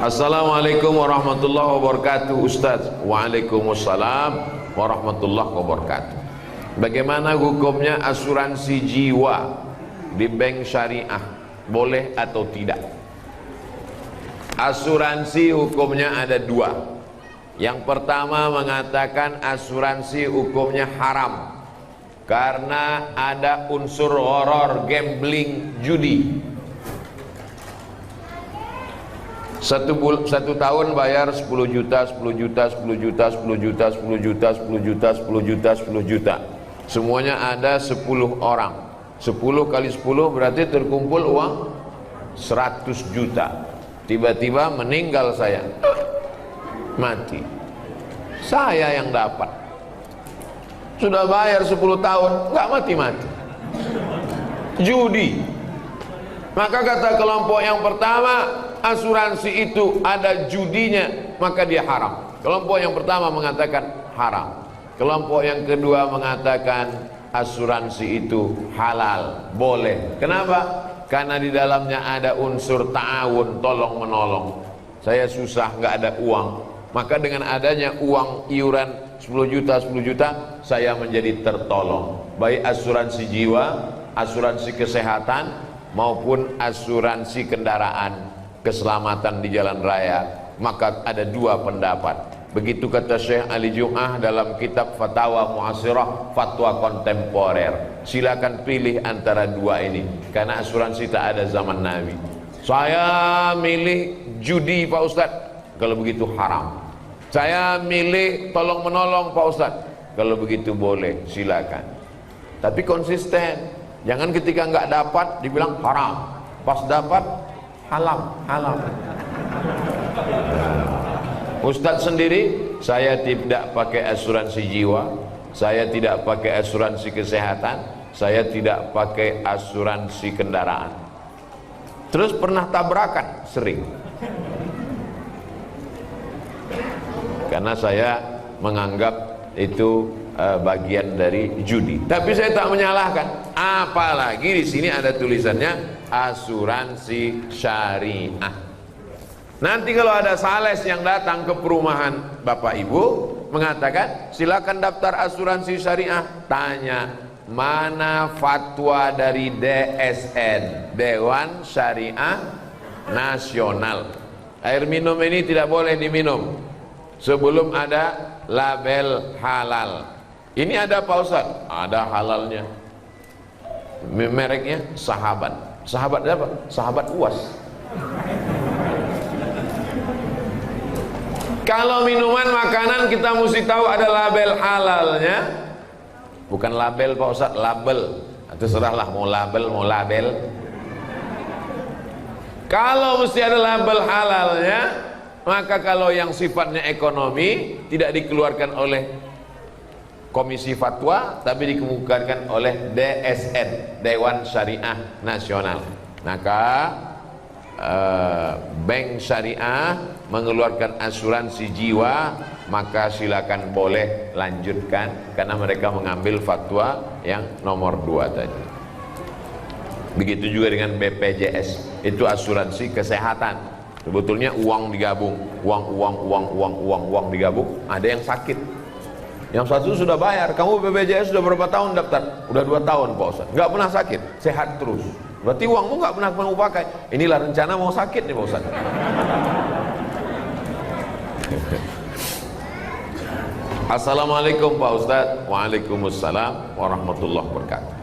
Assalamualaikum warahmatullahi wabarakatuh Ustaz. Waalaikumsalam warahmatullahi wabarakatuh. Bagaimana hukumnya asuransi jiwa di bank syariah? Boleh atau tidak? Asuransi hukumnya ada dua. Yang pertama mengatakan asuransi hukumnya haram karena ada unsur horor, gambling, judi. Satu tahun bayar 10 juta, 10 juta, 10 juta, 10 juta, 10 juta, 10 juta, 10 juta, 10 juta. Semuanya ada 10 orang. 10 kali 10 berarti terkumpul uang 100 juta. Tiba-tiba meninggal saya. Mati. Saya yang dapat. Sudah bayar 10 tahun, nggak mati-mati. Judi. Maka kata kelompok yang pertama, asuransi itu ada judinya, maka dia haram. Kelompok yang pertama mengatakan haram. Kelompok yang kedua mengatakan asuransi itu halal, boleh. Kenapa? Karena di dalamnya ada unsur ta'awun, tolong menolong. Saya susah, nggak ada uang, maka dengan adanya uang iuran 10 juta, 10 juta, saya menjadi tertolong. Baik asuransi jiwa, asuransi kesehatan, maupun asuransi kendaraan, keselamatan di jalan raya. Maka ada dua pendapat. Begitu kata Syekh Ali Jum'ah dalam kitab Fatawa Mu'asirah, fatwa kontemporer. Silakan pilih antara dua ini, karena asuransi tak ada zaman Nabi. Saya milih judi Pak Ustadz, kalau begitu haram. Saya milih tolong menolong Pak Ustadz, kalau begitu boleh, silakan. Tapi konsisten. Jangan ketika nggak dapat dibilang haram, pas dapat halal. Ustadz sendiri, saya tidak pakai asuransi jiwa, saya tidak pakai asuransi kesehatan, saya tidak pakai asuransi kendaraan. Terus pernah tabrakan? Sering. Karena saya menganggap itu bagian dari judi. Tapi saya tak menyalahkan. Apalagi di sini ada tulisannya asuransi syariah. Nanti kalau ada sales yang datang ke perumahan Bapak Ibu mengatakan silakan daftar asuransi syariah, tanya mana fatwa dari DSN, Dewan Syariah Nasional. Air minum ini tidak boleh diminum sebelum ada label halal. Ini ada Pak Ustaz? Ada halalnya. Mereknya Sahabat. Sahabat apa? Sahabat UAS. Kalau minuman makanan kita mesti tahu ada label halalnya. Bukan label Pak Ustaz, label. Atau serahlah mau label, mau label. Kalau mesti ada label halalnya, maka kalau yang sifatnya ekonomi tidak dikeluarkan oleh Komisi Fatwa, tapi dikemukakan oleh DSN, Dewan Syariah Nasional. Maka bank syariah mengeluarkan asuransi jiwa, maka silakan boleh lanjutkan, karena mereka mengambil fatwa yang nomor 2 tadi. Begitu juga dengan BPJS, itu asuransi kesehatan. Sebetulnya uang digabung, uang digabung. Ada yang sakit, yang satu sudah bayar. Kamu BPJS sudah berapa tahun daftar? Udah 2 tahun Pak Ustaz. Nggak pernah sakit, sehat terus. Berarti uangmu nggak pernah kamu pakai. Inilah rencana mau sakit nih Pak Ustaz. Assalamualaikum Pak Ustaz. Waalaikumsalam warahmatullahi wabarakatuh.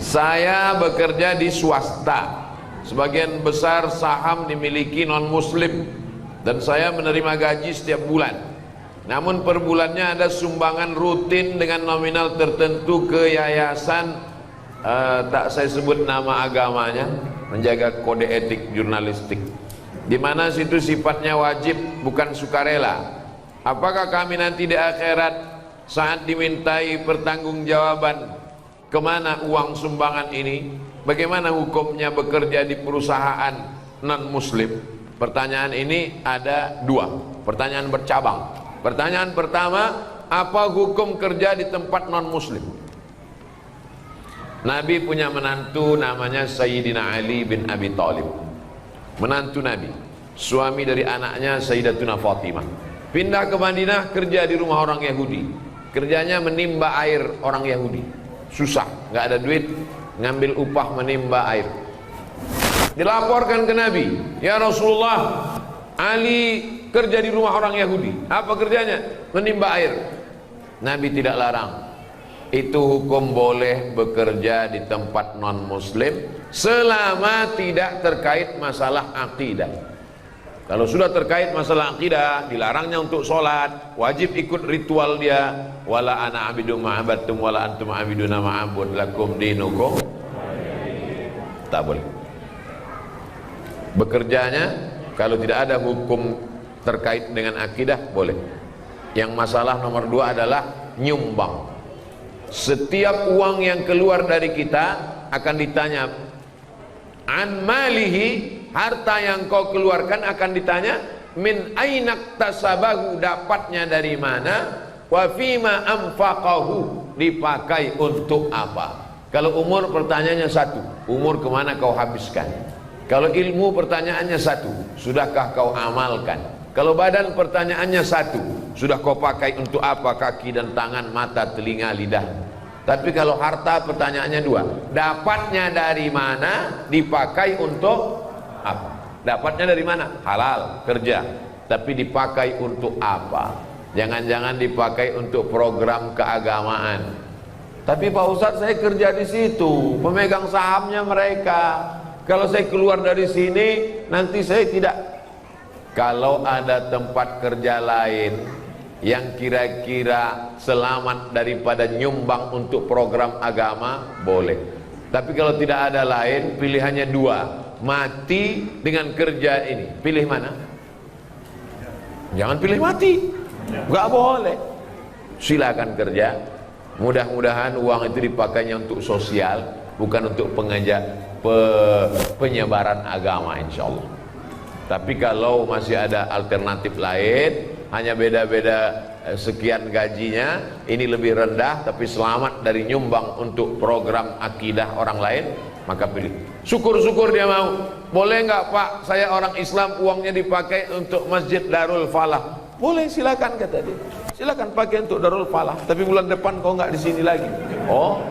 Saya bekerja di swasta. Sebagian besar saham dimiliki non muslim dan saya menerima gaji setiap bulan. Namun per bulannya ada sumbangan rutin dengan nominal tertentu ke yayasan, tak saya sebut nama agamanya, menjaga kode etik jurnalistik, di mana situ sifatnya wajib bukan sukarela. Apakah kami nanti di akhirat saat dimintai pertanggungjawaban kemana uang sumbangan ini? Bagaimana hukumnya bekerja di perusahaan non muslim? Pertanyaan ini ada 2 pertanyaan bercabang. Pertanyaan pertama, apa hukum kerja di tempat non muslim? Nabi punya menantu namanya Sayyidina Ali bin Abi Thalib, menantu Nabi. suami dari anaknya Sayyidatuna Fatimah. Pindah ke Madinah, kerja di rumah orang Yahudi. Kerjanya menimba air orang Yahudi. Susah, nggak ada duit, ngambil upah menimba air. Dilaporkan ke Nabi, ya Rasulullah, Ali kerja di rumah orang Yahudi. Apa kerjanya? Menimba air. Nabi tidak larang. Itu hukum boleh bekerja di tempat non muslim selama tidak terkait masalah akidah. Kalau sudah terkait masalah akidah, dilarangnya untuk sholat, wajib ikut ritual dia. Wala ana abidu ma'abattum wala antum abiduna ma'abud lakum dinukum. Tak boleh. Bekerjanya kalau tidak ada hukum terkait dengan akidah boleh. Yang masalah nomor 2 adalah nyumbang. Setiap uang yang keluar dari kita akan ditanya an malihi, harta yang kau keluarkan akan ditanya min ainak tasabahu, dapatnya dari mana, wa fima anfaqahu, dipakai untuk apa. Kalau umur pertanyaannya satu, umur kemana kau habiskan. Kalau ilmu pertanyaannya satu, sudahkah kau amalkan. Kalau badan pertanyaannya satu, sudah kau pakai untuk apa kaki dan tangan, mata, telinga, lidah. Tapi kalau harta pertanyaannya 2, dapatnya dari mana, dipakai untuk apa. Dapatnya dari mana? Halal, kerja. Tapi dipakai untuk apa? Jangan-jangan dipakai untuk program keagamaan. Tapi Pak Ustadz, saya kerja di situ, pemegang sahamnya mereka. Kalau saya keluar dari sini, nanti saya tidak. Kalau ada tempat kerja lain yang kira-kira selamat daripada nyumbang untuk program agama, boleh. Tapi kalau tidak ada lain, pilihannya 2, mati dengan kerja ini. Pilih mana? Jangan pilih mati, nggak boleh. Silakan kerja. Mudah-mudahan uang itu dipakainya untuk sosial, bukan untuk penyebaran agama, insya Allah. Tapi kalau masih ada alternatif lain, hanya beda-beda sekian gajinya, ini lebih rendah tapi selamat dari nyumbang untuk program akidah orang lain, maka pilih. Syukur-syukur dia mau. Boleh nggak Pak, saya orang Islam, uangnya dipakai untuk Masjid Darul Falah. Boleh, silakan kata dia. Silakan pakai untuk Darul Falah. Tapi bulan depan kau nggak di sini lagi. Oh,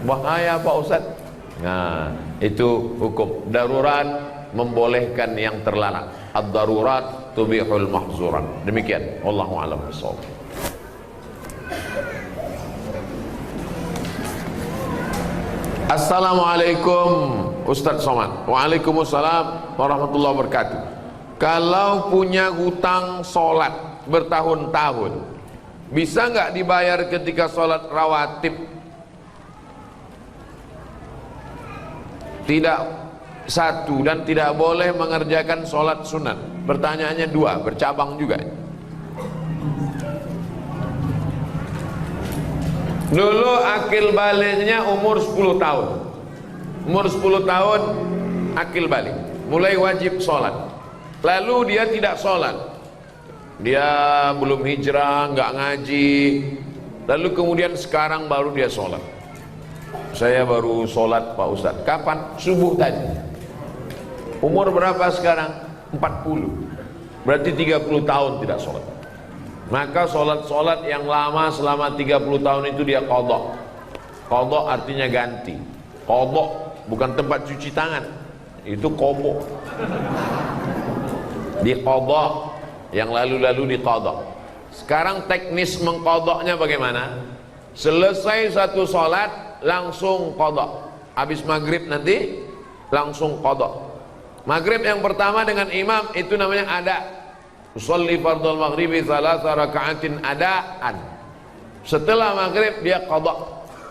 bahaya Pak Ustadz. Nah, itu hukum darurat membolehkan yang terlarang. Ad-darurat tubihul mahzurat. Demikian, wallahu a'lam bishawab. Assalamualaikum Ustadz Somad. Waalaikumsalam warahmatullahi wabarakatuh. Kalau punya hutang sholat bertahun-tahun, bisa nggak dibayar ketika sholat rawatib? Tidak satu, dan tidak boleh mengerjakan sholat sunat. Pertanyaannya 2, bercabang juga. Dulu akil baliknya umur 10 tahun. Umur 10 tahun akil balik, mulai wajib sholat. Lalu dia tidak sholat, dia belum hijrah, nggak ngaji. Lalu kemudian sekarang baru dia sholat. Saya baru sholat Pak Ustadz. Kapan? Subuh tadi. Umur berapa sekarang? 40. Berarti 30 tahun tidak sholat. Maka sholat-sholat yang lama selama 30 tahun itu dia qadha. Qadha artinya ganti. Qadha bukan tempat cuci tangan, itu kobo. Di qadha, yang lalu-lalu di qadha. Sekarang teknis mengqadhanya bagaimana? Selesai satu sholat langsung qadha. Habis maghrib nanti langsung qadha. Maghrib yang pertama dengan imam itu namanya ada. Usolli fardhul maghribi thalatha raka'atin adaan. Setelah maghrib dia qadha.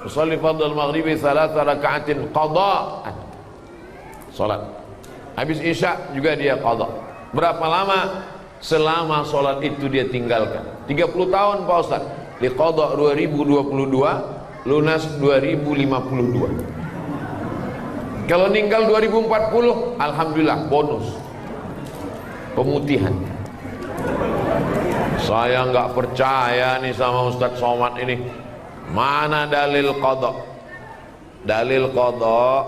Usolli fardhul maghribi thalatha raka'atin qadaan. Salat. Habis isya juga dia qadha. Berapa lama? Selama salat itu dia tinggalkan. 30 tahun Pak Ustaz. Di qadha 2022, lunas 2052. Kalau meninggal 2040, alhamdulillah bonus pemutihan. Saya nggak percaya nih sama Ustadz Somad ini. Mana dalil qadha? Dalil qadha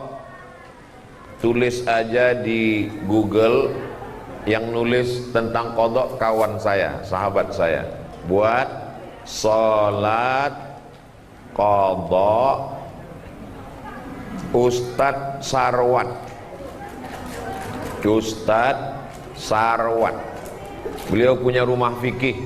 tulis aja di Google yang nulis tentang qadha kawan saya, sahabat saya. Buat salat qadha Ustadz Sarwat. Ustadz Sarwat. Beliau punya rumah fikih.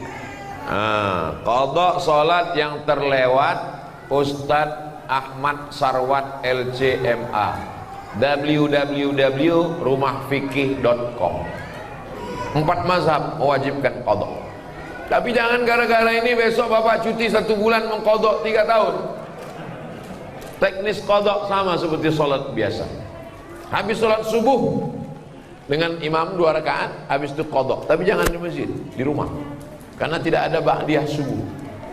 Qadha salat yang terlewat Ustadz Ahmad Sarwat LCMA. www.rumahfikih.com. 4 mazhab mewajibkan qadha. Tapi jangan gara-gara ini besok bapak cuti 1 bulan mengqadha 3 tahun. Teknis qadha sama seperti sholat biasa. Habis sholat subuh dengan imam 2 rakaat, habis itu qadha. Tapi jangan di masjid, di rumah. Karena tidak ada ba'diyah subuh.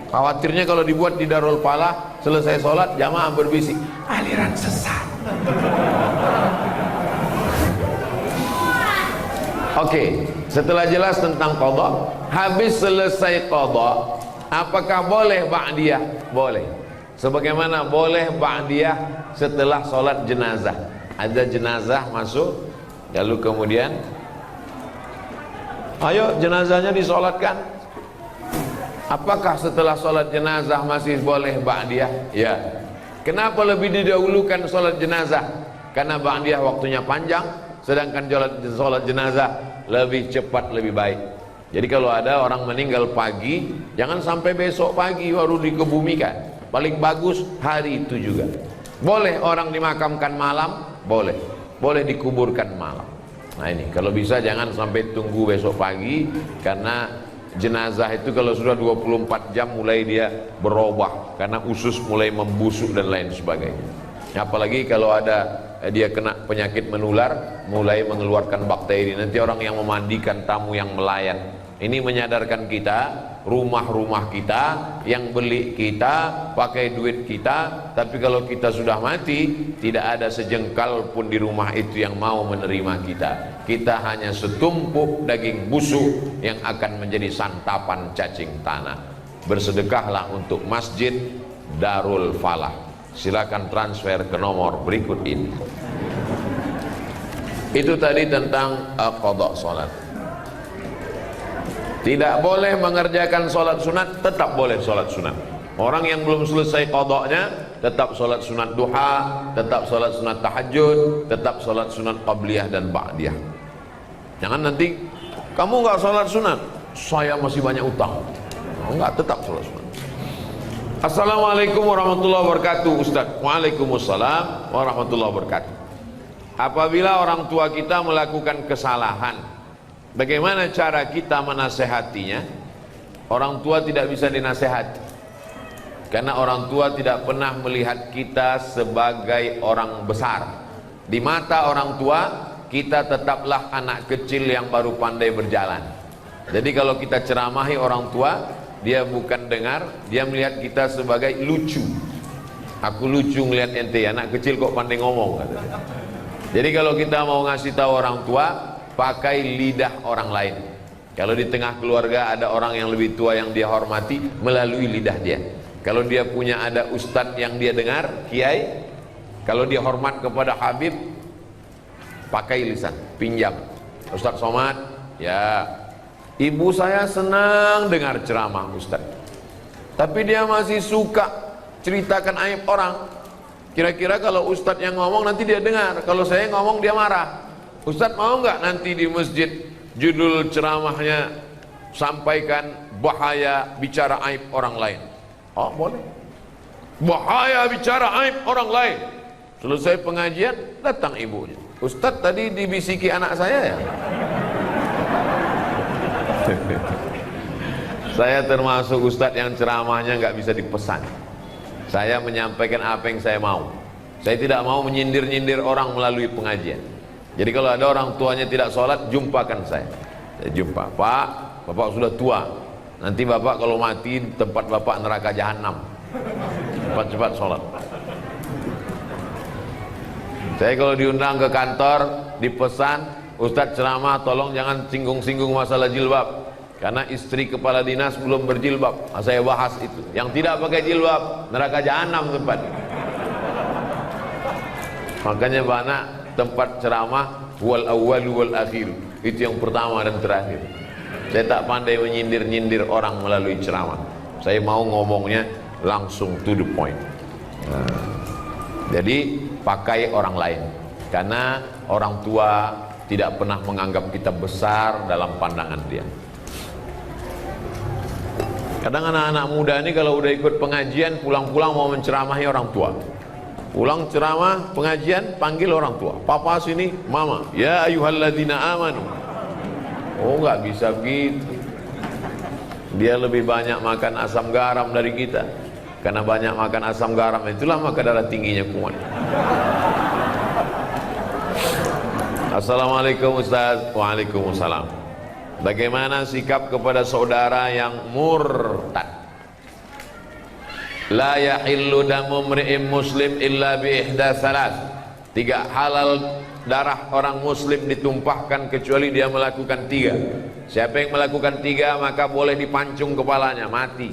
Khawatirnya kalau dibuat di Darul Falah, selesai sholat jamaah berbisik, aliran sesat. Oke, setelah jelas tentang qadha, habis selesai qadha, apakah boleh ba'diyah? Boleh. Sebagaimana boleh ba'diyah setelah sholat jenazah. Ada jenazah masuk, lalu kemudian ayo jenazahnya disolatkan. Apakah setelah sholat jenazah masih boleh ba'diyah? Ya. Kenapa lebih didahulukan sholat jenazah? Karena ba'diyah waktunya panjang, sedangkan sholat jenazah lebih cepat, lebih baik. Jadi kalau ada orang meninggal pagi, jangan sampai besok pagi baru dikebumikan. Paling bagus hari itu juga. Boleh orang dimakamkan malam, boleh. Boleh dikuburkan malam. Nah ini, kalau bisa jangan sampai tunggu besok pagi, karena jenazah itu kalau sudah 24 jam mulai dia berubah, karena usus mulai membusuk dan lain sebagainya. Apalagi kalau ada dia kena penyakit menular, mulai mengeluarkan bakteri. Nanti orang yang memandikan tamu yang melayan. Ini menyadarkan kita, rumah-rumah kita, yang beli kita, pakai duit kita. Tapi kalau kita sudah mati, tidak ada sejengkal pun di rumah itu yang mau menerima kita. Kita hanya setumpuk daging busuk yang akan menjadi santapan cacing tanah. Bersedekahlah untuk Masjid Darul Falah. Silakan transfer ke nomor berikut ini. Itu tadi tentang qadha salat. Tidak boleh mengerjakan sholat sunat, tetap boleh sholat sunat. Orang yang belum selesai qadhanya tetap sholat sunat duha, tetap sholat sunat tahajud, tetap sholat sunat qabliyah dan ba'diyah. Jangan nanti kamu nggak sholat sunat, saya masih banyak utang. Enggak, tetap sholat sunat. Assalamualaikum warahmatullahi wabarakatuh. Ustaz. Waalaikumsalam warahmatullahi wabarakatuh. Apabila orang tua kita melakukan kesalahan, bagaimana cara kita menasehatinya? Orang tua tidak bisa dinasehati, karena orang tua tidak pernah melihat kita sebagai orang besar. Di mata orang tua, kita tetaplah anak kecil yang baru pandai berjalan. Jadi kalau kita ceramahi orang tua, dia bukan dengar, dia melihat kita sebagai lucu. Aku lucu ngelihat ente, anak kecil kok pandai ngomong, katanya. Jadi kalau kita mau ngasih tahu orang tua, pakai lidah orang lain. Kalau di tengah keluarga ada orang yang lebih tua yang dia hormati, melalui lidah dia. Kalau dia punya ada ustadz yang dia dengar, kiai, kalau dia hormat kepada Habib, pakai lisan, pinjam. Ustadz Somad, ya, ibu saya senang dengar ceramah ustadz, tapi dia masih suka ceritakan aib orang. Kira-kira kalau ustadz yang ngomong nanti dia dengar, kalau saya ngomong dia marah. Ustadz mau nggak nanti di masjid judul ceramahnya sampaikan bahaya bicara aib orang lain? Oh boleh. Bahaya bicara aib orang lain. Selesai pengajian datang ibunya. Ustadz tadi dibisiki anak saya ya. Saya termasuk ustadz yang ceramahnya nggak bisa dipesan. Saya menyampaikan apa yang saya mau. Saya tidak mau menyindir-nyindir orang melalui pengajian. Jadi kalau ada orang tuanya tidak sholat, jumpakan saya. Saya jumpa, Pak, Bapak sudah tua. Nanti Bapak kalau mati tempat Bapak neraka jahanam. Cepat-cepat sholat. Saya kalau diundang ke kantor, dipesan, Ustadz ceramah tolong jangan singgung-singgung masalah jilbab, karena istri kepala dinas belum berjilbab. Saya bahas itu. Yang tidak pakai jilbab, neraka jahanam tempat. Makanya banyak tempat ceramah wal awwal wal akhir. Itu yang pertama dan terakhir. Saya tak pandai menyindir-nyindir orang melalui ceramah. Saya mau ngomongnya langsung to the point. Jadi pakai orang lain, karena orang tua tidak pernah menganggap kita besar dalam pandangan dia. Kadang anak-anak muda ini kalau udah ikut pengajian, pulang-pulang mau menceramahi orang tua. Pulang ceramah, pengajian, panggil orang tua. Papa sini, mama. Ya ayyuhalladzina amanu. Oh, nggak bisa begitu. Dia lebih banyak makan asam garam dari kita. Karena banyak makan asam garam, itulah maka darah tingginya kuat. Assalamualaikum Ustaz. Waalaikumsalam. Bagaimana sikap kepada saudara yang murtad? La yahillu damu mri'in muslim illa bi ihda salas. Tidak halal darah orang muslim ditumpahkan kecuali dia melakukan 3. Siapa yang melakukan 3 maka boleh dipancung kepalanya, mati.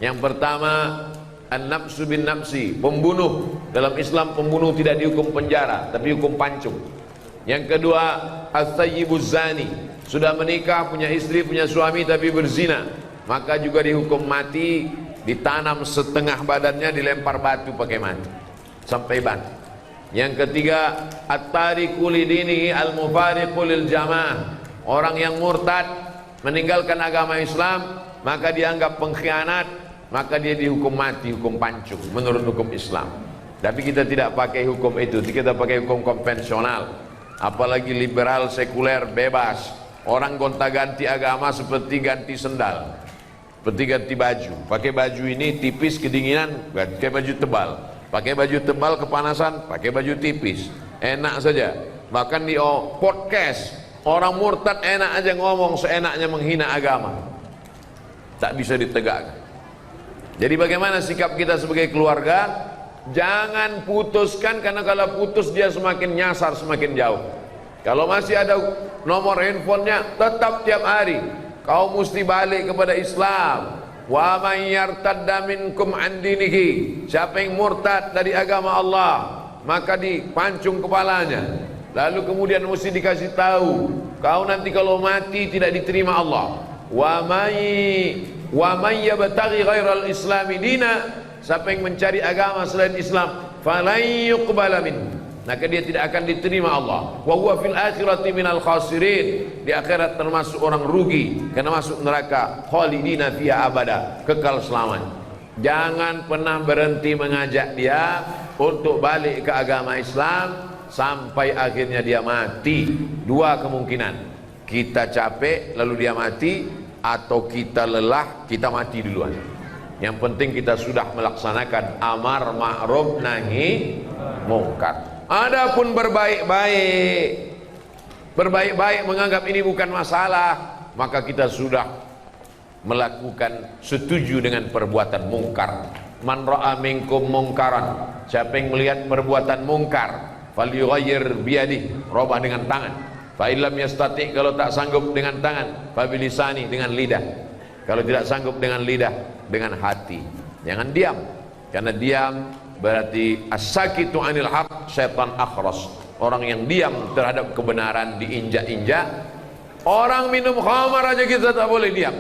Yang pertama, an-nafsu bin nafsi, pembunuh. Dalam Islam pembunuh tidak dihukum penjara, tapi hukum pancung. Yang kedua, as-sayyibuz zani, sudah menikah, punya istri, punya suami tapi berzina, maka juga dihukum mati, ditanam setengah badannya, dilempar batu pakai mati sampai mati. Yang ketiga, at-tariku lidinihi al-mufariqu lil jamaah, orang yang murtad meninggalkan agama Islam maka dianggap pengkhianat, maka dia dihukum mati, hukum pancung menurut hukum Islam. Tapi kita tidak pakai hukum itu, kita pakai hukum konvensional. Apalagi liberal sekuler bebas, orang gonta-ganti agama seperti ganti sendal, seperti ganti baju. Pakai baju ini tipis kedinginan, pakai baju tebal. Pakai baju tebal kepanasan, pakai baju tipis. Enak saja. Bahkan di podcast orang murtad enak aja ngomong seenaknya menghina agama, tak bisa ditegakkan. Jadi bagaimana sikap kita sebagai keluarga? Jangan putuskan, karena kalau putus dia semakin nyasar, semakin jauh. Kalau masih ada nomor handphonenya, tetap tiap hari kau mesti balik kepada Islam. Wa may yartadda minkum an dinihi, siapa yang murtad dari agama Allah maka dipancung kepalanya. Lalu kemudian mesti dikasih tahu, kau nanti kalau mati tidak diterima Allah. Wa may yabtaghi ghairal islami dina, siapa yang mencari agama selain Islam, falan yuqbala min, maka dia tidak akan diterima Allah. Wa huwa fil akhirati minal khasirin, di akhirat termasuk orang rugi, karena masuk neraka khalidina fiha abada, kekal selamanya. Jangan pernah berhenti mengajak dia untuk balik ke agama Islam sampai akhirnya dia mati. 2 kemungkinan, kita capek lalu dia mati, atau kita lelah, kita mati duluan. Yang penting kita sudah melaksanakan amar ma'ruf nahi mungkar. Adapun berbaik-baik menganggap ini bukan masalah, maka kita sudah melakukan setuju dengan perbuatan mungkar. Man ra'a minkum mungkaran, siapa yang melihat perbuatan mungkar, falyughayyir biyadihi, rubah dengan tangan. Fa illam yastati, kalau tak sanggup dengan tangan, fa bilisani, dengan lidah. Kalau tidak sanggup dengan lidah, dengan hati. Jangan diam, karena diam berarti as-sakitu anil haq syaitan akhras, orang yang diam terhadap kebenaran diinjak-injak. Orang minum khamar aja kita tak boleh diam.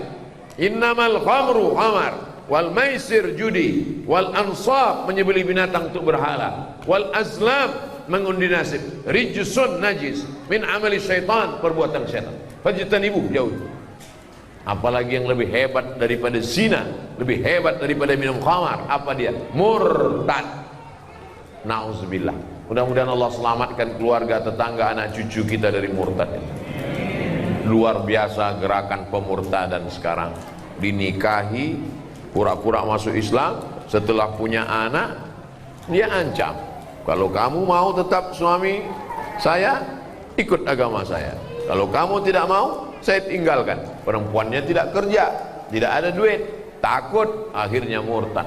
Innamal khamru khamar, wal maisir judi, wal ansab menyembelih binatang untuk berhala, wal azlam mengundi nasib, rijsun najis min amali syaitan, perbuatan syaitan. Fajtanibu, jauh. Apalagi yang lebih hebat daripada zina, lebih hebat daripada minum khamar, apa dia? Murtad. Nauzubillah. Mudah-mudahan Allah selamatkan keluarga, tetangga, anak cucu kita dari murtad. Luar biasa gerakan pemurtadan sekarang. Dinikahi, pura-pura masuk Islam, setelah punya anak dia ancam, kalau kamu mau tetap suami saya, ikut agama saya. Kalau kamu tidak mau, saya tinggalkan. Perempuannya tidak kerja, tidak ada duit, takut, akhirnya murtad.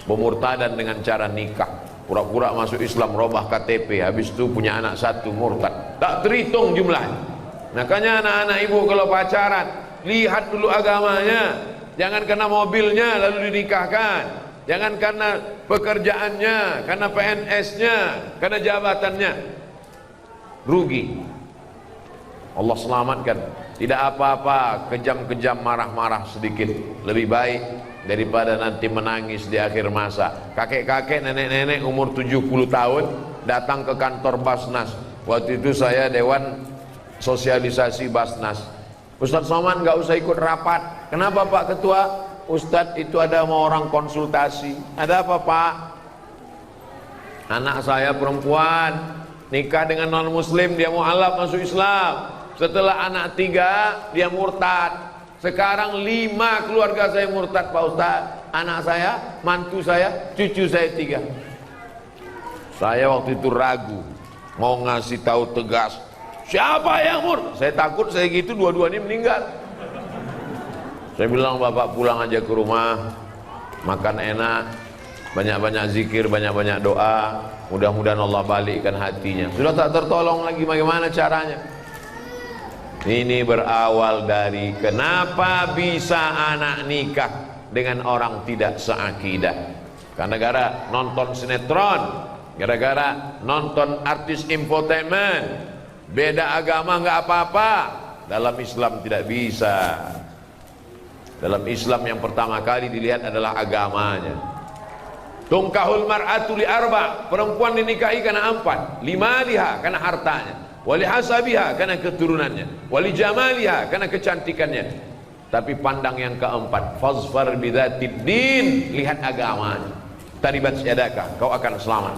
Pemurtadan dengan cara nikah, pura-pura masuk Islam, robah KTP, habis itu punya anak 1, murtad, tak terhitung jumlahnya. Makanya anak-anak ibu kalau pacaran, lihat dulu agamanya. Jangan karena mobilnya lalu dinikahkan, jangan karena pekerjaannya, karena PNS-nya, karena jabatannya, rugi. Allah selamatkan. Tidak apa-apa kejam-kejam, marah-marah sedikit, lebih baik daripada nanti menangis di akhir masa. Kakek-kakek, nenek-nenek umur 70 tahun datang ke kantor Basnas. Waktu itu saya dewan sosialisasi Basnas. Ustadz Somad nggak usah ikut rapat. Kenapa Pak Ketua? Ustadz itu ada mau orang konsultasi. Ada apa Pak? Anak saya perempuan nikah dengan non muslim, dia mau alaf masuk Islam. Setelah anak 3 dia murtad. Sekarang 5 keluarga saya murtad Pak Ustadz. Anak saya, mantu saya, cucu saya 3. Saya waktu itu ragu mau ngasih tahu tegas, siapa yang saya takut saya gitu dua-duanya meninggal. Saya bilang bapak pulang aja ke rumah, makan enak, banyak-banyak zikir, banyak-banyak doa, mudah-mudahan Allah balikkan hatinya. Sudah tak tertolong lagi, bagaimana caranya? Ini berawal dari kenapa bisa anak nikah dengan orang tidak seakidah. Karena gara nonton sinetron, gara-gara nonton artis infotainment. Beda agama nggak apa-apa, dalam Islam tidak bisa. Dalam Islam yang pertama kali dilihat adalah agamanya. Tungkahul mar'atu li arba', perempuan dinikahi karena 4. Limaliha karena hartanya, wali hasabiha karena keturunannya, wali jamaliha karena kecantikannya. Tapi pandang yang keempat, fazfar bidzatid din, lihat agamanya. Taribat yadaka, kau akan selamat.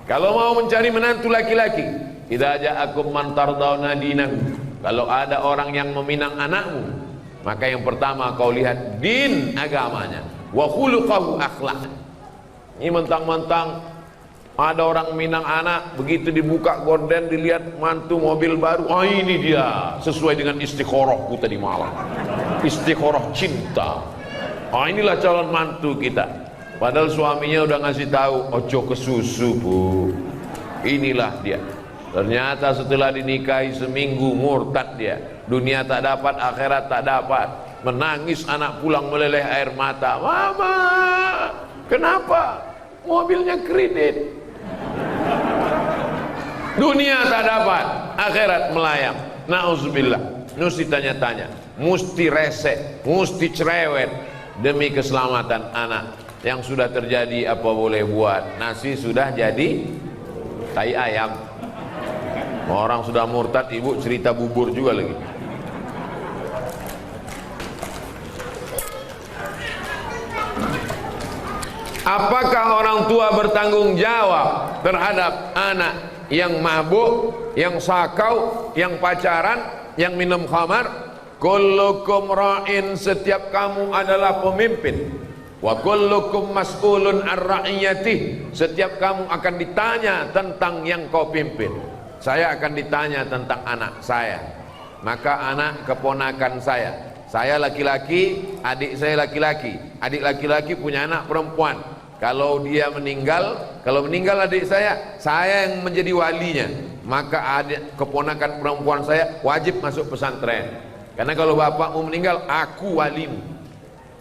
Kalau mau mencari menantu laki-laki, idza ja'akum man tardawna dinahu, kalau ada orang yang meminang anakmu, maka yang pertama kau lihat din, agamanya, wa khuluquhu, akhlak. Ini mentang-mentang ada orang minang anak, begitu dibuka gorden dilihat mantu mobil baru, oh ini dia sesuai dengan istikharahku tadi malam, istikharah cinta, oh inilah calon mantu kita. Padahal suaminya udah ngasih tahu, ojo ke susu bu, inilah dia. Ternyata setelah dinikahi seminggu murtad dia, dunia tak dapat, akhirat tak dapat, menangis anak pulang meleleh air mata. Mama, kenapa? Mobilnya kredit. Dunia tak dapat, akhirat melayang. Nauzubillah. Mesti tanya-tanya, mesti resek, mesti cerewet demi keselamatan anak. Yang sudah terjadi apa boleh buat, nasi sudah jadi tai ayam. Orang sudah murtad, ibu cerita bubur juga lagi. Apakah orang tua bertanggung jawab terhadap anak yang mabuk, yang sakau, yang pacaran, yang minum khamar? Kullukum ra'in, setiap kamu adalah pemimpin. Wa kullukum mas'ulun ar-ra'iyatih, setiap kamu akan ditanya tentang yang kau pimpin. Saya akan ditanya tentang anak saya. Maka anak keponakan saya laki-laki, adik saya laki-laki, adik laki-laki punya anak perempuan. Kalau dia meninggal, kalau meninggal adik saya yang menjadi walinya. Maka adik keponakan perempuan saya wajib masuk pesantren. Karena kalau bapakmu meninggal, aku walimu.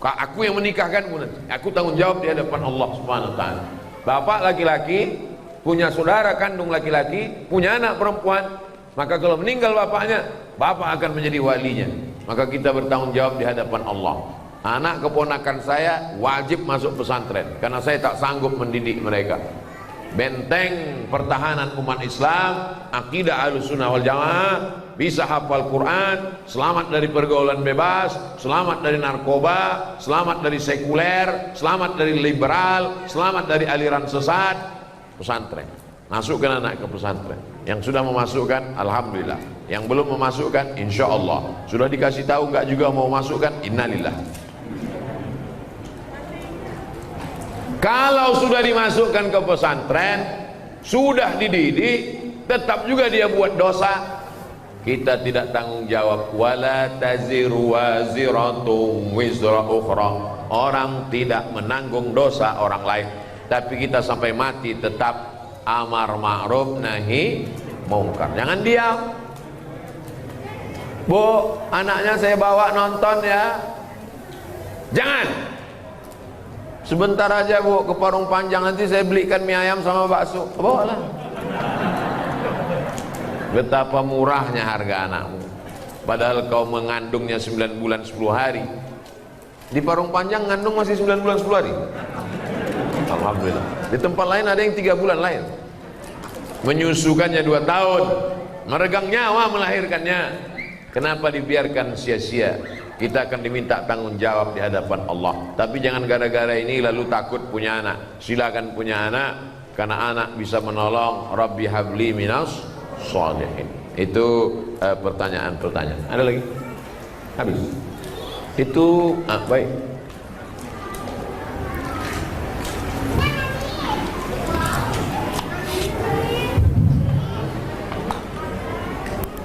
Aku yang menikahkan, aku tanggung jawab di hadapan Allah Subhanahu wa taala. Bapak laki-laki punya saudara kandung laki-laki, punya anak perempuan, maka kalau meninggal bapaknya, bapak akan menjadi walinya. Maka kita bertanggung jawab di hadapan Allah. Anak keponakan saya wajib masuk pesantren karena saya tak sanggup mendidik mereka. Benteng pertahanan umat Islam, akidah Ahlussunnah wal Jamaah, bisa hafal Quran, selamat dari pergaulan bebas, selamat dari narkoba, selamat dari sekuler, selamat dari liberal, selamat dari aliran sesat. Pesantren, masukkan anak ke pesantren. Yang sudah memasukkan, alhamdulillah. Yang belum memasukkan, insya Allah. Sudah dikasih tahu nggak juga mau masukkan, innalillah. Kalau sudah dimasukkan ke pesantren, sudah dididik, tetap juga dia buat dosa, kita tidak tanggung jawab. Wala taziru waziratun wizra ukhra, orang tidak menanggung dosa orang lain. Tapi kita sampai mati tetap amar ma'ruf nahi mungkar. Jangan diam. Bu, anaknya saya bawa nonton ya. Jangan. Sebentar aja bu, ke Parung Panjang, nanti saya belikan mie ayam sama bakso. Bawalah. Betapa murahnya harga anakmu. padahal kau mengandungnya 9 bulan 10 hari. Di Parung Panjang ngandung masih 9 bulan 10 hari. Alhamdulillah. Di tempat lain ada yang 3 bulan lahir, menyusukannya 2 tahun, meregang nyawa melahirkannya. Kenapa dibiarkan sia-sia? Kita akan diminta tanggung jawab di hadapan Allah. Tapi jangan gara-gara ini lalu takut punya anak. Silakan punya anak, karena anak bisa menolong. Rabbi habli minas sholihin. Itu pertanyaan-pertanyaan. Ada lagi? Habis. Itu baik.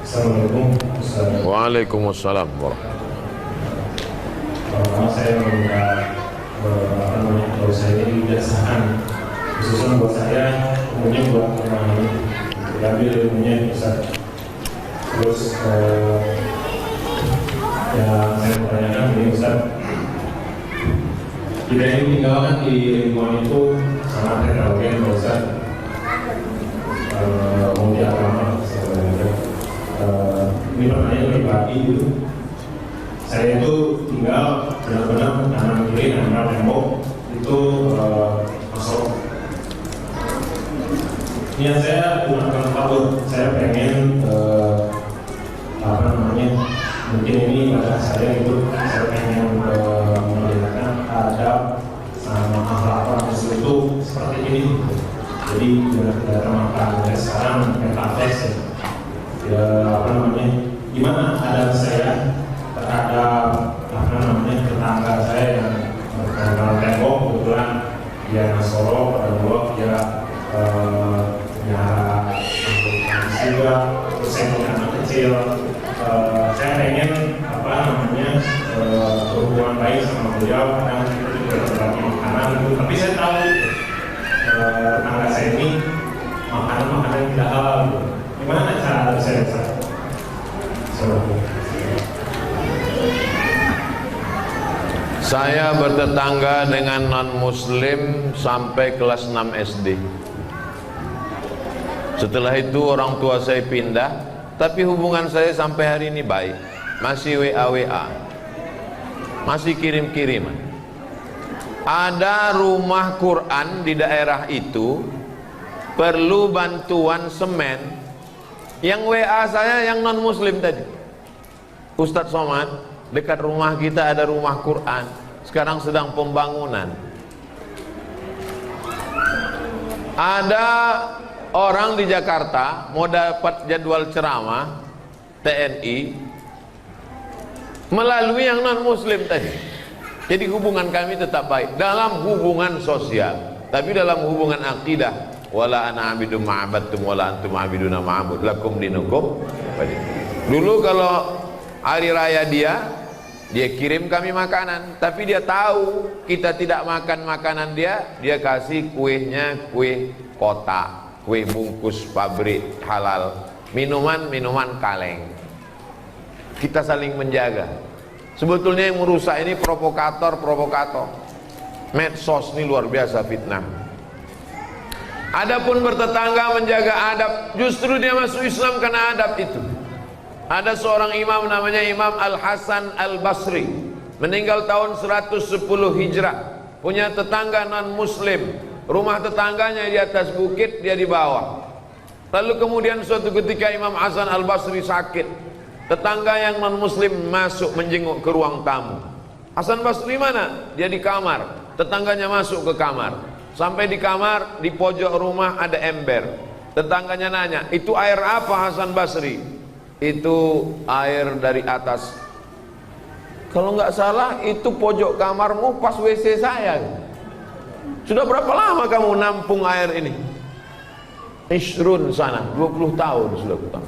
Assalamualaikum Ustaz. Waalaikumsalam warahmatullahi. Pertama saya meminta kalau saya ini biasakan khususnya buat saya, umumnya buat memahami diambil ilmunya Ustaz. Terus yang saya pertanyakan ini Ustaz, tidak ingin tinggalkan di ilmuwan itu sangat heterogen Ustaz. Mau di agama sebenarnya. Ini pertanyaan pribadi gitu. Saya itu tinggal benar-benar kanan kiri antara tembok itu masuk. Niat saya bukan kabur, saya pengen mungkin ini pada saya itu saya pengen melihatkan adab sama akhlak Muslim itu seperti ini. Jadi tidak termakan sekarang metaverse ya gimana adab saya terhadap tetangga saya yang berkenal tembok, kebetulan dia Nasoro, pada blog dia punya juga, terus saya punya anak kecil. Saya pengen berhubungan baik sama beliau, karena kita juga berbagi makanan gitu. Tapi saya tahu tetangga saya ini makanan tidak halal gitu. Gimana cara saya Saya bertetangga dengan non-muslim sampai kelas 6 SD. Setelah itu orang tua saya pindah, tapi hubungan saya sampai hari ini baik. Masih WA, masih kirim-kiriman. Ada rumah Quran di daerah itu perlu bantuan semen. Yang WA saya yang non-muslim tadi, Ustadz Somad, dekat rumah kita ada rumah Quran, sekarang sedang pembangunan. Ada orang di Jakarta mau dapat jadwal ceramah TNI melalui yang non muslim tadi. Jadi hubungan kami tetap baik dalam hubungan sosial, tapi dalam hubungan akidah, wala ana abidum ma'abadtum wala antum abiduna ma'abud lakum dinukum. Dulu kalau hari raya dia kirim kami makanan, tapi dia tahu kita tidak makan makanan dia kasih kuehnya, kue kotak, kue bungkus pabrik halal, minuman kaleng. Kita saling menjaga. Sebetulnya yang merusak ini provokator. Medsos ini luar biasa fitnah. Adapun bertetangga menjaga adab, justru dia masuk Islam karena adab itu. Ada seorang imam namanya Imam Al-Hasan Al-Basri, meninggal tahun 110 Hijrah, punya tetangga non-muslim. Rumah tetangganya di atas bukit, dia di bawah. Lalu kemudian suatu ketika Imam Hasan Al-Basri sakit. Tetangga yang non-muslim masuk menjenguk ke ruang tamu. Hasan Basri mana? Dia di kamar. Tetangganya masuk ke kamar. Sampai di kamar, di pojok rumah ada ember. Tetangganya nanya, itu air apa Hasan Basri? Itu air dari atas. Kalau nggak salah itu pojok kamarmu pas WC saya. Sudah berapa lama kamu nampung air ini? Isrun sana, 20 tahun sudah kutang.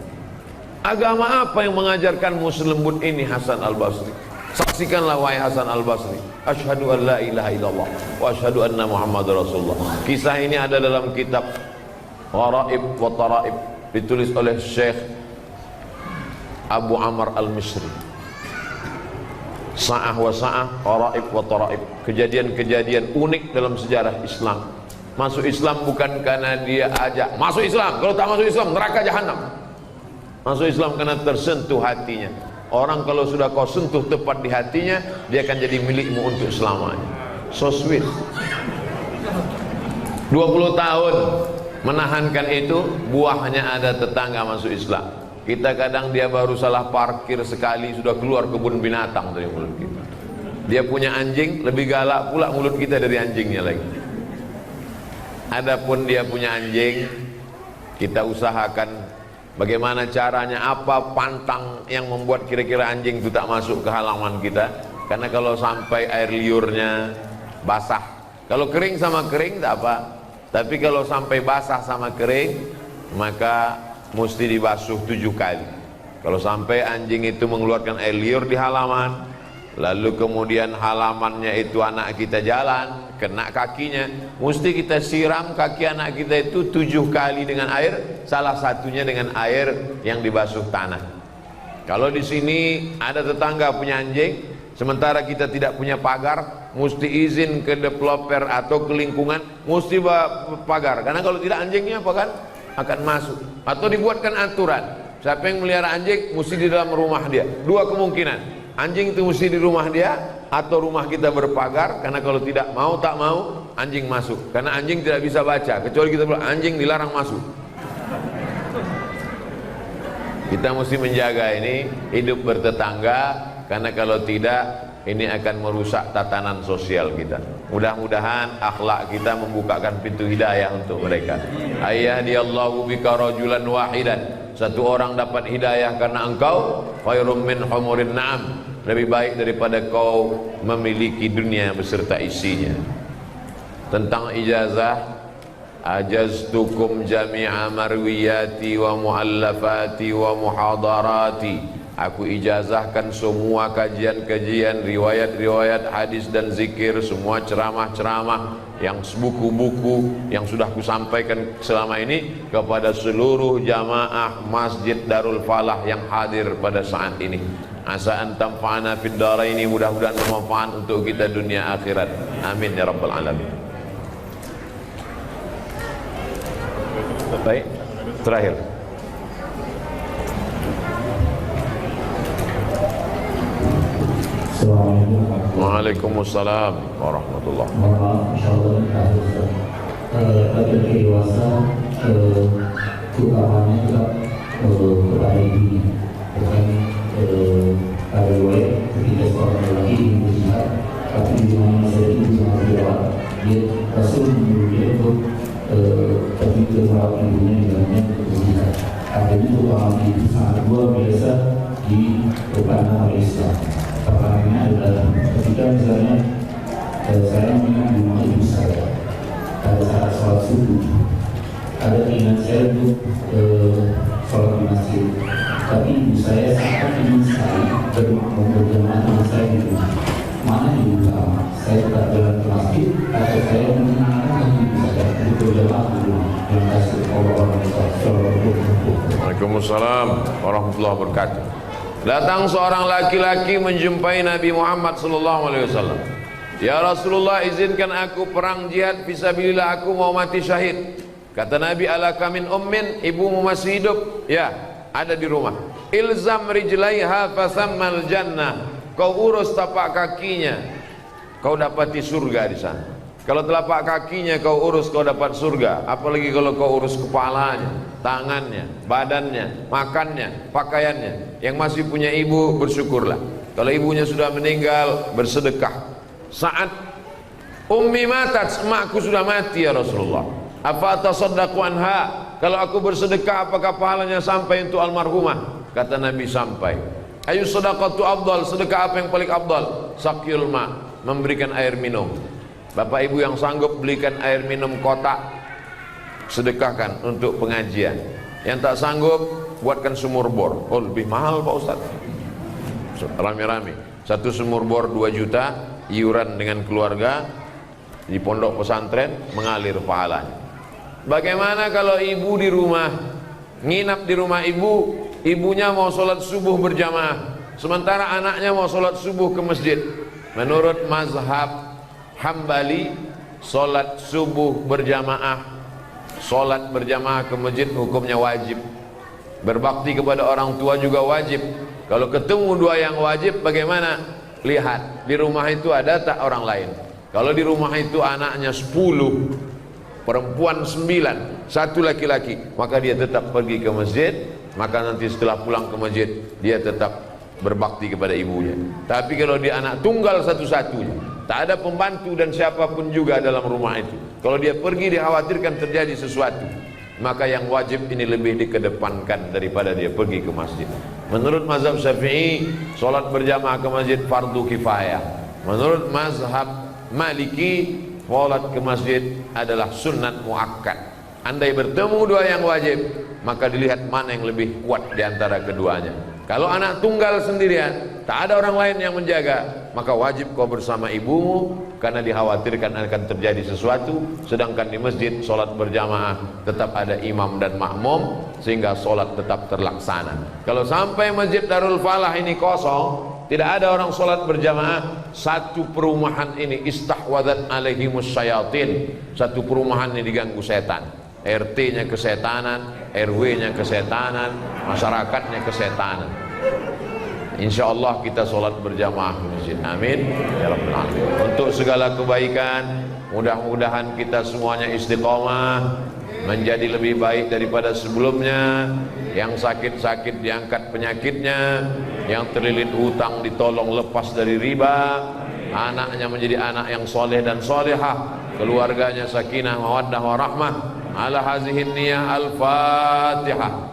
Agama apa yang mengajarkanmu selembut ini Hasan Al-Basri? Saksikanlah wahai Hasan Al-Basri. Asyhadu an la ilaha illallah wa asyhadu anna Muhammadar Rasulullah. Kisah ini ada dalam kitab Gharaib wa Taraib, ditulis oleh Syekh Abu Amr Al-Misri. Sa'ah wa sa'ah, Gharaib wa Taraib, kejadian-kejadian unik dalam sejarah Islam. Masuk Islam bukan karena dia ajak masuk Islam, kalau tak masuk Islam neraka jahanam. Masuk Islam karena tersentuh hatinya. Orang kalau sudah kau sentuh tepat di hatinya, dia akan jadi milikmu untuk selamanya. So sweet. 20 tahun menahankan itu, buahnya ada tetangga masuk Islam. Kita kadang dia baru salah parkir sekali sudah keluar kebun binatang dari mulut kita. Dia punya anjing, lebih galak pula mulut kita dari anjingnya lagi. Adapun dia punya anjing, kita usahakan bagaimana caranya, apa pantang yang membuat kira-kira anjing itu tak masuk ke halaman kita. Karena kalau sampai air liurnya basah, kalau kering sama kering tak apa, tapi kalau sampai basah sama kering, maka mesti dibasuh 7 kali. Kalau sampai anjing itu mengeluarkan air liur di halaman, lalu kemudian halamannya itu anak kita jalan, kena kakinya, mesti kita siram kaki anak kita itu 7 kali dengan air, salah satunya dengan air yang dibasuh tanah. Kalau di sini ada tetangga punya anjing, sementara kita tidak punya pagar, mesti izin ke developer atau ke lingkungan, mesti pagar, karena kalau tidak anjingnya apa kan akan masuk. Atau dibuatkan aturan, siapa yang melihara anjing mesti di dalam rumah dia. 2 kemungkinan, anjing itu mesti di rumah dia atau rumah kita berpagar, karena kalau tidak mau tak mau anjing masuk, karena anjing tidak bisa baca kecuali kita bilang anjing dilarang masuk. Kita mesti menjaga ini hidup bertetangga, karena kalau tidak ini akan merusak tatanan sosial kita. Mudah-mudahan akhlak kita membukakan pintu hidayah untuk mereka. Ayyadiyallahu bika rajulan wahidan, satu orang dapat hidayah karena engkau, khairum min humurin na'am, lebih baik daripada kau memiliki dunia beserta isinya. Tentang ijazah, ajaztukum jami'a marwiyati wa muallafati wa muhadarati, aku ijazahkan semua kajian-kajian, riwayat-riwayat hadis dan zikir, semua ceramah-ceramah, yang buku-buku yang sudah kusampaikan selama ini kepada seluruh jamaah Masjid Darul Falah yang hadir pada saat ini. Asa an tanfa'ana fid dharaini, mudah-mudahan bermanfaat untuk kita dunia akhirat. Amin ya rabbal alamin. Baik, terakhir. Waalaikumsalam warahmatullahi wabarakatuh. Bagi dewasa, utamanya juga kepada ibu, bukan pada riwayat ketika seorang lelaki ibu jihad, tapi di mana masa itu sangat dirawat, dia Rasul menyuruh dia untuk pergi ke merawat ibunya di dalamnya untuk jihad. Adanya utama itu sangat luar biasa di pertahanan Islam. Pertanyaannya adalah ketika misalnya saya mengingat di rumah ibu saya pada saat sholat subuh, ada keinginan saya untuk sholat di masjid, tapi ibu saya sangat ingin sekali berjamaah dengan saya di rumah. Mana yang utama? Saya tetap jalan ke masjid atau saya menyenangkan ibu saya untuk berjamaah di rumah? Terima kasih. Waalaikumsalam warahmatullahi wabarakatuh. Datang seorang laki-laki menjumpai Nabi Muhammad SAW. Ya Rasulullah, izinkan aku perang jihad fisabilillah, aku mau mati syahid. Kata Nabi, alaka min ummin, ibumu masih hidup? Ya, ada di rumah. Ilzam rijlaiha fasammal jannah, kau urus tapak kakinya, kau dapati surga di sana. Kalau telapak kakinya kau urus, kau dapat surga. Apalagi kalau kau urus kepalanya, tangannya, badannya, makannya, pakaiannya. Yang masih punya ibu, bersyukurlah. Kalau ibunya sudah meninggal, bersedekah. Saat ummi matat, emakku sudah mati ya Rasulullah, apa tasaddaqu anha, kalau aku bersedekah apakah pahalanya sampai untuk almarhumah? Kata Nabi, sampai. Ayu sadaqatu afdal, sedekah apa yang paling afdal? Saqyul ma, memberikan air minum. Bapak ibu yang sanggup belikan air minum kotak, sedekahkan untuk pengajian. Yang tak sanggup, buatkan sumur bor. Oh, lebih mahal Pak Ustaz. Rame-rame, satu sumur bor 2 juta, iuran dengan keluarga di pondok pesantren, mengalir pahalanya. Bagaimana kalau ibu di rumah, nginap di rumah ibu, ibunya mau sholat subuh berjamaah, sementara anaknya mau sholat subuh ke masjid? Menurut mazhab Hambali, sholat subuh berjamaah, sholat berjamaah ke masjid hukumnya wajib. Berbakti kepada orang tua juga wajib. Kalau ketemu dua yang wajib bagaimana? Lihat di rumah itu ada tak orang lain. Kalau di rumah itu anaknya 10, perempuan 9, 1 laki-laki, maka dia tetap pergi ke masjid. Maka nanti setelah pulang ke masjid dia tetap berbakti kepada ibunya. Tapi kalau dia anak tunggal satu-satunya, tak ada pembantu dan siapapun juga dalam rumah itu, kalau dia pergi dikhawatirkan terjadi sesuatu, maka yang wajib ini lebih dikedepankan daripada dia pergi ke masjid. Menurut mazhab Syafi'i, solat berjamaah ke masjid fardu kifayah. Menurut mazhab Maliki, solat ke masjid adalah sunnat muakkad. Andai bertemu dua yang wajib, maka dilihat mana yang lebih kuat di antara keduanya. Kalau anak tunggal sendirian, tak ada orang lain yang menjaga, maka wajib kau bersama ibumu, karena dikhawatirkan akan terjadi sesuatu. Sedangkan di masjid solat berjamaah tetap ada imam dan makmum, sehingga solat tetap terlaksana. Kalau sampai masjid Darul Falah ini kosong, tidak ada orang solat berjamaah, satu perumahan ini istahwadat alaihimus syayatin, satu perumahan ini diganggu setan. RT-nya kesetanan, RW-nya kesetanan, masyarakatnya kesetanan. Insya Allah kita solat berjamaah di masjid. Amin ya rabbal alamin. Untuk segala kebaikan, mudah-mudahan kita semuanya istiqomah, menjadi lebih baik daripada sebelumnya. Yang sakit-sakit diangkat penyakitnya, yang terlilit hutang ditolong lepas dari riba, anaknya menjadi anak yang soleh dan solehah, keluarganya sakinah mawaddah warahmah. Ala hazihin niyah al-Fatihah.